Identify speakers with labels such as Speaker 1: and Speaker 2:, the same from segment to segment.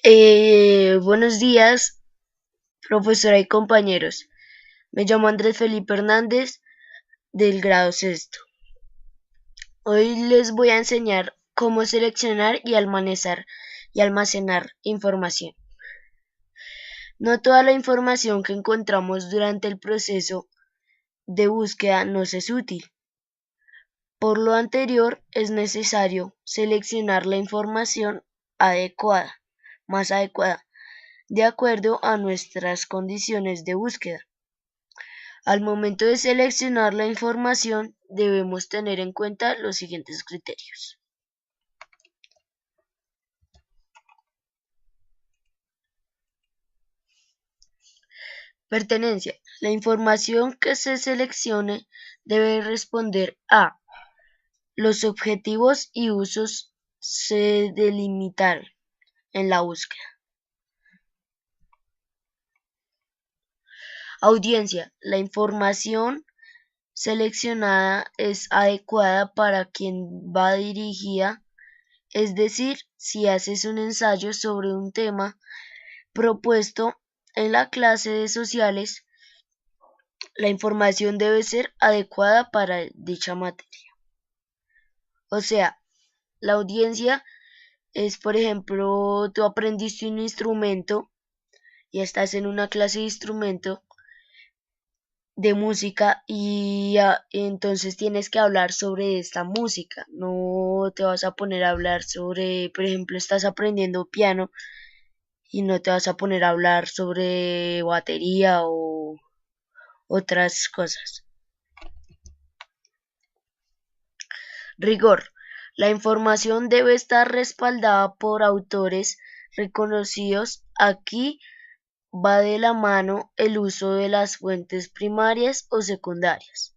Speaker 1: Buenos días, profesora y compañeros. Me llamo Andrés Felipe Hernández del grado sexto. Hoy les voy a enseñar cómo seleccionar y almacenar información. No toda la información que encontramos durante el proceso de búsqueda nos es útil. Por lo anterior, es necesario seleccionar la información más adecuada, de acuerdo a nuestras condiciones de búsqueda. Al momento de seleccionar la información, debemos tener en cuenta los siguientes criterios. Pertenencia. La información que se seleccione debe responder a los objetivos y usos se delimitar en la búsqueda. Audiencia. La información seleccionada es adecuada para quien va dirigida, es decir, si haces un ensayo sobre un tema propuesto en la clase de sociales, la información debe ser adecuada para dicha materia. O sea, la audiencia es, por ejemplo, tú aprendiste un instrumento y estás en una clase de instrumento de música y entonces tienes que hablar sobre esta música. No te vas a poner a hablar sobre, por ejemplo, estás aprendiendo piano y no te vas a poner a hablar sobre batería o otras cosas. Rigor. La información debe estar respaldada por autores reconocidos. Aquí va de la mano el uso de las fuentes primarias o secundarias.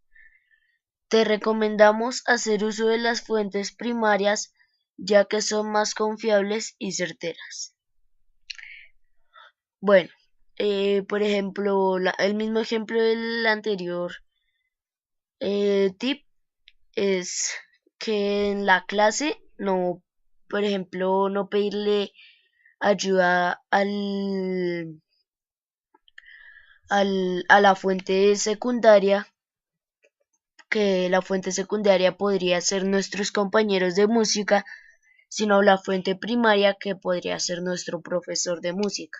Speaker 1: Te recomendamos hacer uso de las fuentes primarias ya que son más confiables y certeras. Bueno, por ejemplo, el mismo ejemplo del anterior tip es que en la clase no, por ejemplo, no pedirle ayuda a la fuente secundaria, que la fuente secundaria podría ser nuestros compañeros de música, sino la fuente primaria que podría ser nuestro profesor de música.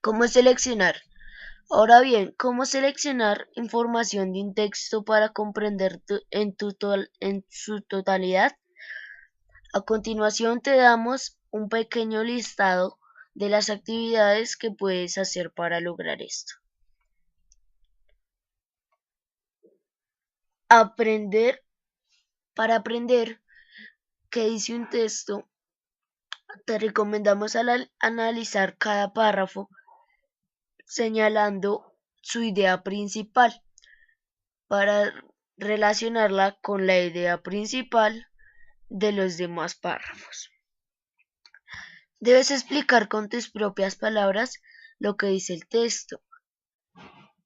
Speaker 1: ¿Cómo seleccionar? Ahora bien, ¿cómo seleccionar información de un texto para comprender en su totalidad? A continuación te damos un pequeño listado de las actividades que puedes hacer para lograr esto. Para aprender qué dice un texto, te recomendamos analizar cada párrafo señalando su idea principal para relacionarla con la idea principal de los demás párrafos. Debes explicar con tus propias palabras lo que dice el texto.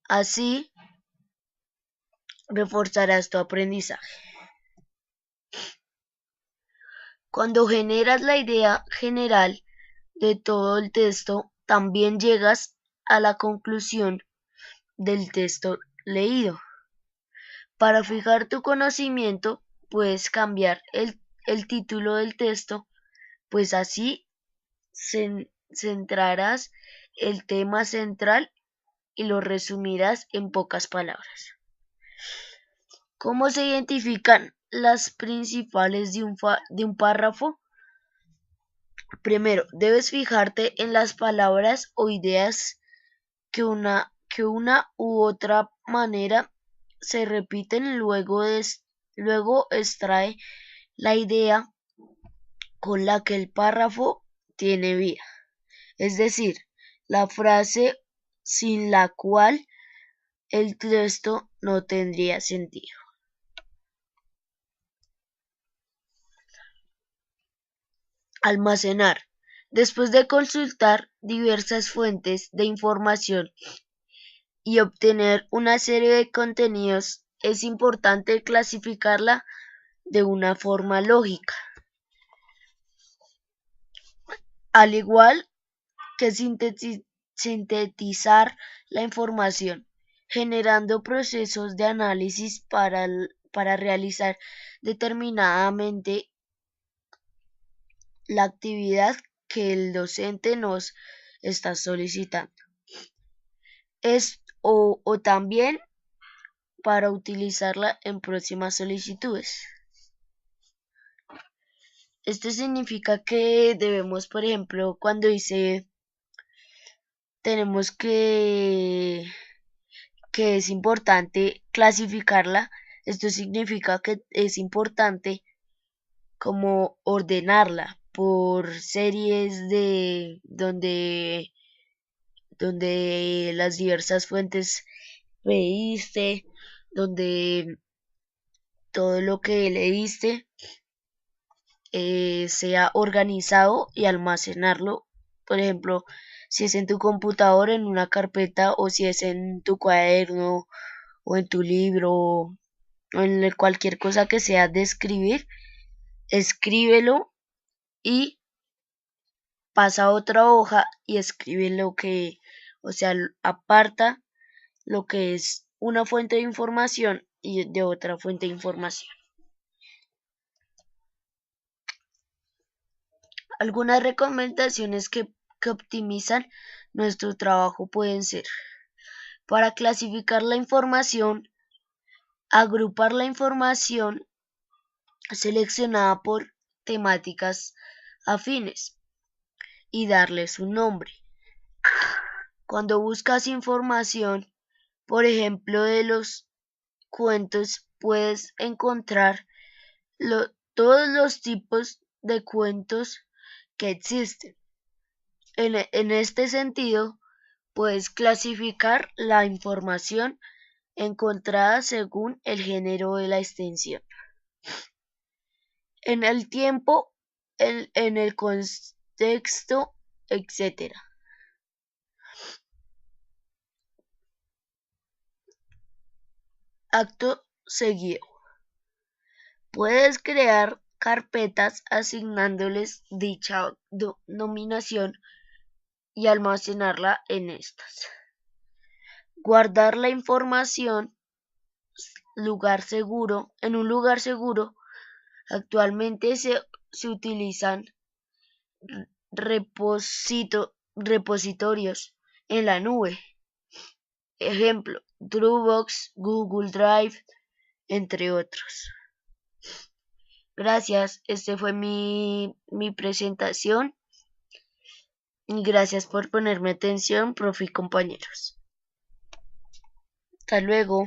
Speaker 1: Así reforzarás tu aprendizaje. Cuando generas la idea general de todo el texto, también llegas a la conclusión del texto leído. Para fijar tu conocimiento, puedes cambiar el título del texto, pues así centrarás el tema central y lo resumirás en pocas palabras. ¿Cómo se identifican las principales de un párrafo? Primero, debes fijarte en las palabras o ideas que una u otra manera se repiten, luego extrae la idea con la que el párrafo tiene vida, es decir, la frase sin la cual el texto no tendría sentido. Almacenar. Después de consultar diversas fuentes de información y obtener una serie de contenidos, es importante clasificarla de una forma lógica, al igual que sintetizar la información, generando procesos de análisis para realizar determinadamente la actividad que el docente nos está solicitando. O también para utilizarla en próximas solicitudes. Esto significa que debemos, por ejemplo, cuando dice tenemos que es importante clasificarla, esto significa que es importante como ordenarla por series de donde las diversas fuentes leíste, donde todo lo que leíste sea organizado y almacenarlo. Por ejemplo, si es en tu computador en una carpeta, o si es en tu cuaderno o en tu libro o en cualquier cosa que sea de escribir, escríbelo y pasa a otra hoja y escribe aparta lo que es una fuente de información y de otra fuente de información. Algunas recomendaciones que optimizan nuestro trabajo pueden ser: para clasificar la información, agrupar la información seleccionada por temáticas afines y darles un nombre. Cuando buscas información, por ejemplo, de los cuentos, puedes encontrar todos los tipos de cuentos que existen. En este sentido, puedes clasificar la información encontrada según el género de la extensión, en el tiempo, en el contexto, etc. Acto seguido. Puedes crear carpetas asignándoles dicha denominación y almacenarla en estas. Guardar la información en un lugar seguro. Actualmente se utilizan repositorios en la nube. Ejemplo, Dropbox, Google Drive, entre otros. Gracias, este fue mi presentación. Y gracias por ponerme atención, profe y compañeros. Hasta luego.